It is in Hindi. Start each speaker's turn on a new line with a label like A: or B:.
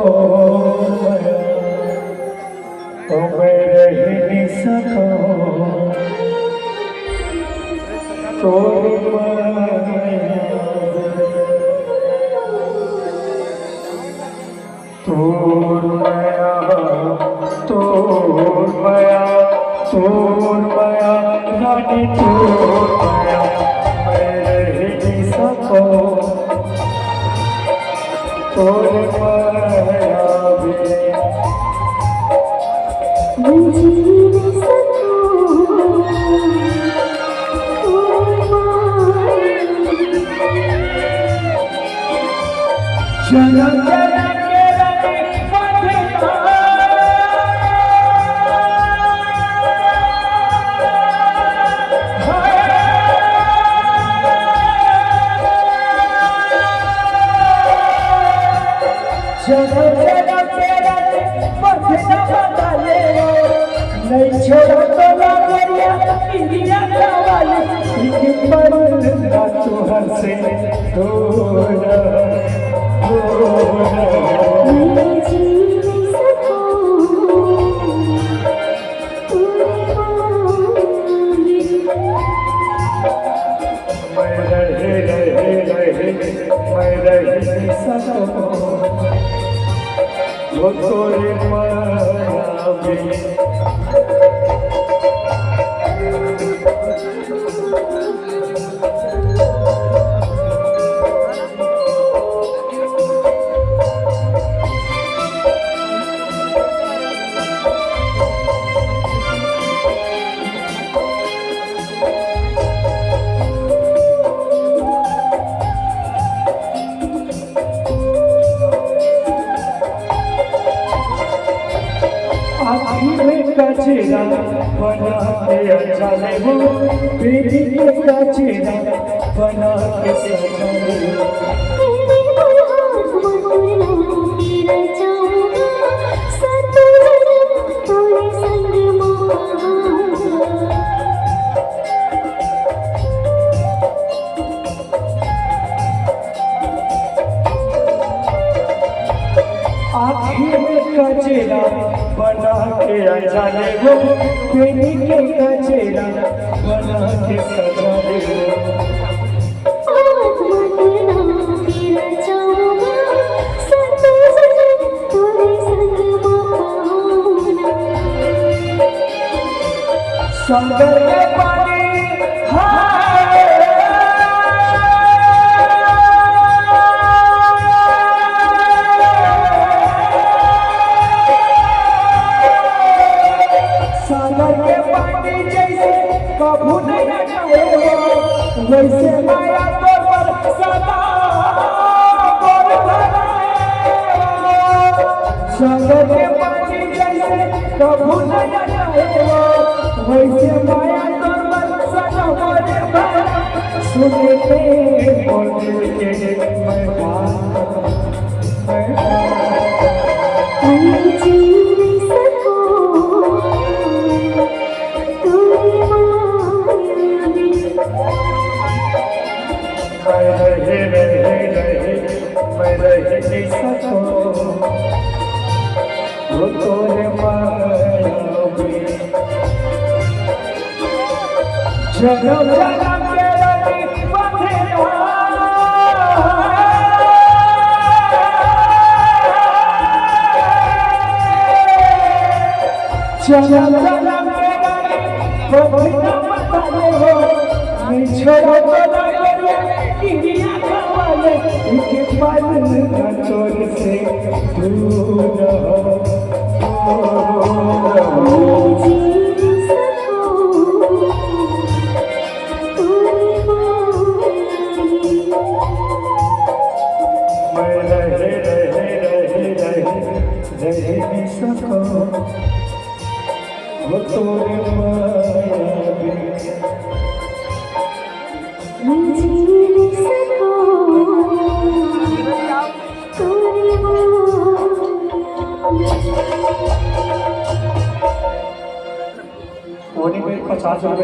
A: तो मैं रह नहीं सको तोरी माया तोर माया तोर माया तोर माया रानी तोर माया मैं रह नहीं सको तोर माया जनम जनम के रानी पथना बदले नहीं छोड़ो तो ना करिया इंडिया का वाली पर ना तुहर से दूर मैं जी नहीं सकूं मैं रह नहीं सकूं वो तोरे माया में कचरा बना के अचाले हो बेटी के कचरा बना के सजाले कचरा बना के अचाले हो बेटी के कचरा बना के सजाले हो सागर के पानी कभू नहीं हटाएगा वैसे माया तो पर सदा सागर के पानी जैसे कभू नहीं हटाएगा वैसे माया तो पर सदा सुनते बोलते मैं बात मैं रह नहीं सको वो तोरे माया में जनम जनम के रानी पथना जनम जनम के रानी पथना बदले हो नहीं छोड़ो तो ना करिया इंडिया का वाले इनके पाल ना तोर से दूर मैं रह नहीं सको वो तोरे माया में होनी में 50 रुपए